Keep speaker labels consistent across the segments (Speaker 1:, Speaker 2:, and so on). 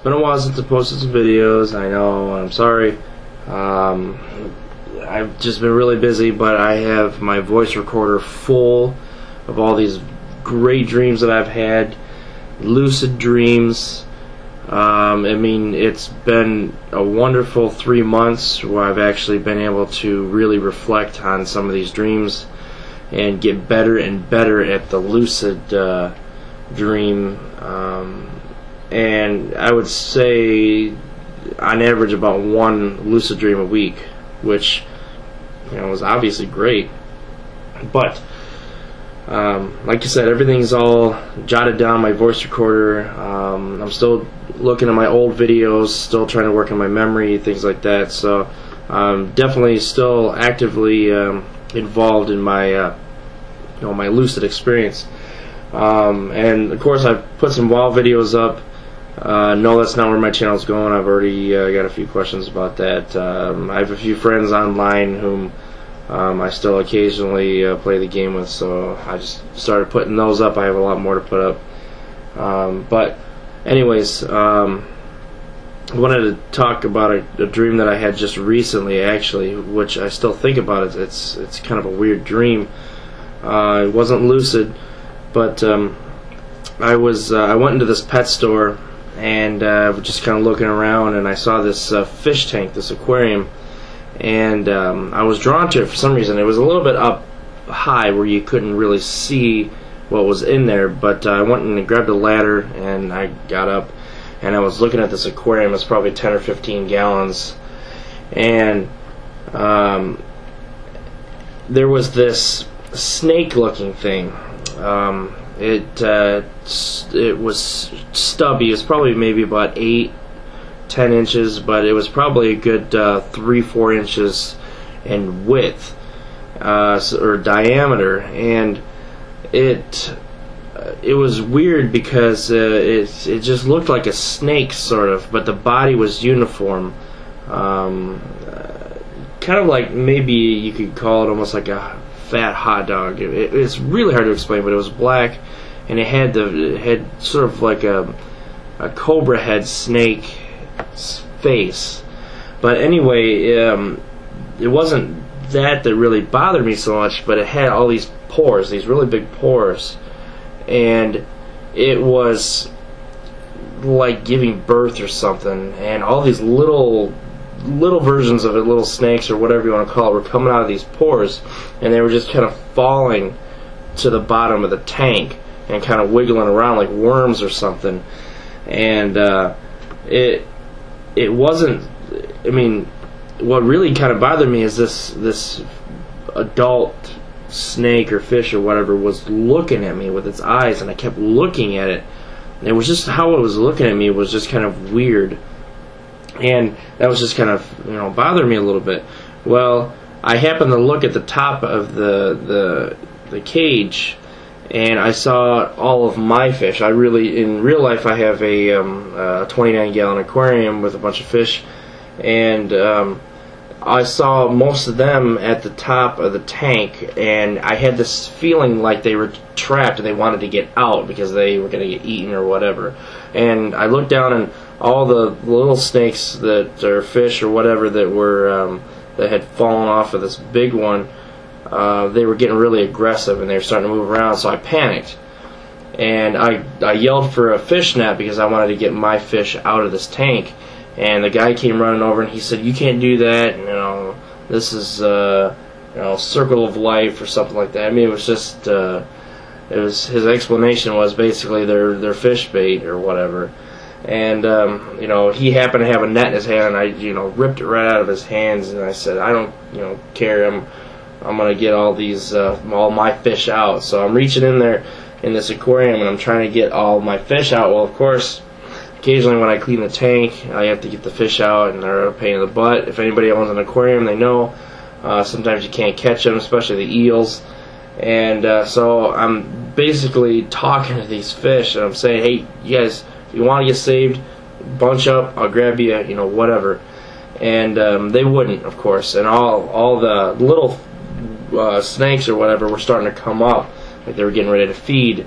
Speaker 1: been a while since I posted some videos. I know, I'm sorry. I've just been really busy, but I have my voice recorder full of all these great dreams that I've had, lucid dreams. I mean, it's been a wonderful 3 months where I've actually been able to really reflect on some of these dreams and get better and better at the lucid dream. And I would say on average about one lucid dream a week, which, you know, is obviously great. But like I said, everything's all jotted down my voice recorder. I'm still looking at my old videos, still trying to work on my memory, things like that. So I'm definitely still actively involved in my my lucid experience. And of course, I've put some WoW videos up. No, that's not where my channel's going. I've already got a few questions about that. I have a few friends online whom I still occasionally play the game with, so I just started putting those up. I have a lot more to put up. But anyways, I wanted to talk about a dream that I had just recently, actually, which I still think about. It's kind of a weird dream. It wasn't lucid, but I went into this pet store and was just kind of looking around, and I saw this fish tank, this aquarium, and I was drawn to it for some reason. It was a little bit up high where you couldn't really see what was in there, but I went and grabbed a ladder and I got up and I was looking at this aquarium. It's probably 10 or 15 gallons, and there was this snake-looking thing. It was stubby. It was probably maybe about 8-10 inches, but it was probably a good 3-4 inches in width or diameter, and it was weird because it just looked like a snake sort of, but the body was uniform, kind of like, maybe you could call it almost like a fat hot dog. It's really hard to explain, but it was black, and it had sort of like a cobra head snake face. But anyway, it wasn't that really bothered me so much, but it had all these pores, these really big pores, and it was like giving birth or something, and all these little versions of it, little snakes or whatever you want to call it, were coming out of these pores, and they were just kind of falling to the bottom of the tank and kind of wiggling around like worms or something. And it wasn't, I mean, what really kind of bothered me is this adult snake or fish or whatever was looking at me with its eyes, and I kept looking at it, and it was just how it was looking at me was just kind of weird, and that was just kind of, bothering me a little bit. Well, I happened to look at the top of the cage, and I saw all of my fish. In real life, I have a 29-gallon aquarium with a bunch of fish, and I saw most of them at the top of the tank, and I had this feeling like they were trapped and they wanted to get out because they were going to get eaten or whatever. And I looked down, and all the little snakes that are fish or whatever that were that had fallen off of this big one, they were getting really aggressive and they were starting to move around. So I panicked, and I yelled for a fish net because I wanted to get my fish out of this tank. And the guy came running over and he said, "You can't do that. This is circle of life," or something like that. I mean, it was just his explanation was basically they're fish bait or whatever. And he happened to have a net in his hand, and I ripped it right out of his hands, and I said, "I don't care. I'm gonna get all my fish out." So I'm reaching in there in this aquarium and I'm trying to get all my fish out. Well, of course, occasionally when I clean the tank, I have to get the fish out, and they're a pain in the butt. If anybody owns an aquarium, they know sometimes you can't catch them, especially the eels. And so I'm basically talking to these fish, and I'm saying, "Hey, you guys, if you want to get saved, bunch up. I'll grab you, whatever." And they wouldn't, of course. And all the little snakes or whatever were starting to come up, like they were getting ready to feed.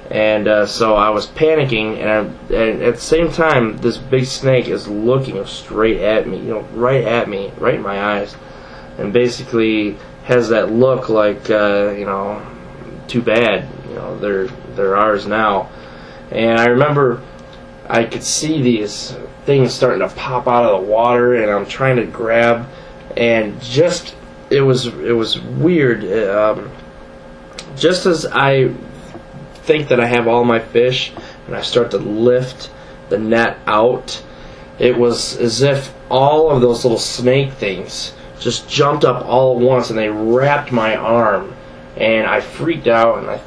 Speaker 1: And so I was panicking, and at the same time, this big snake is looking straight at me, right at me, right in my eyes, and basically has that look like, too bad, they're ours now. And I remember I could see these things starting to pop out of the water, and I'm trying to grab, and just it was weird. Just as I think that I have all my fish, and I start to lift the net out, it was as if all of those little snake things just jumped up all at once, and they wrapped my arm, and I freaked out, and I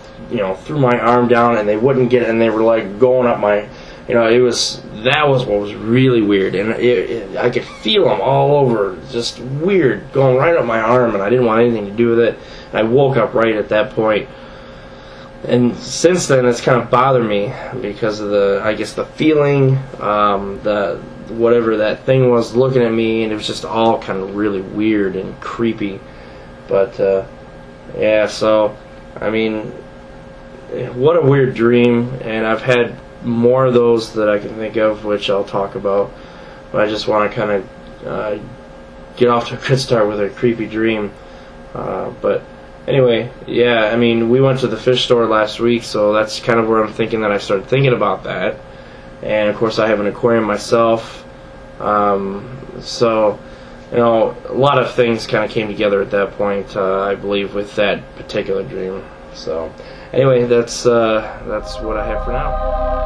Speaker 1: threw my arm down, and they wouldn't get it, and they were like going up my, that was what was really weird, and I could feel them all over, just weird, going right up my arm, and I didn't want anything to do with it. And I woke up right at that point. And since then, it's kind of bothered me because of the feeling, whatever that thing was looking at me, and it was just all kind of really weird and creepy. But yeah, so I mean, what a weird dream, and I've had more of those that I can think of, which I'll talk about. But I just want to kind of get off to a good start with a creepy dream. But anyway, yeah, I mean, we went to the fish store last week, so that's kind of where I'm thinking that I started thinking about that. And of course, I have an aquarium myself, so a lot of things kind of came together at that point, I believe, with that particular dream. So anyway, that's what I have for now.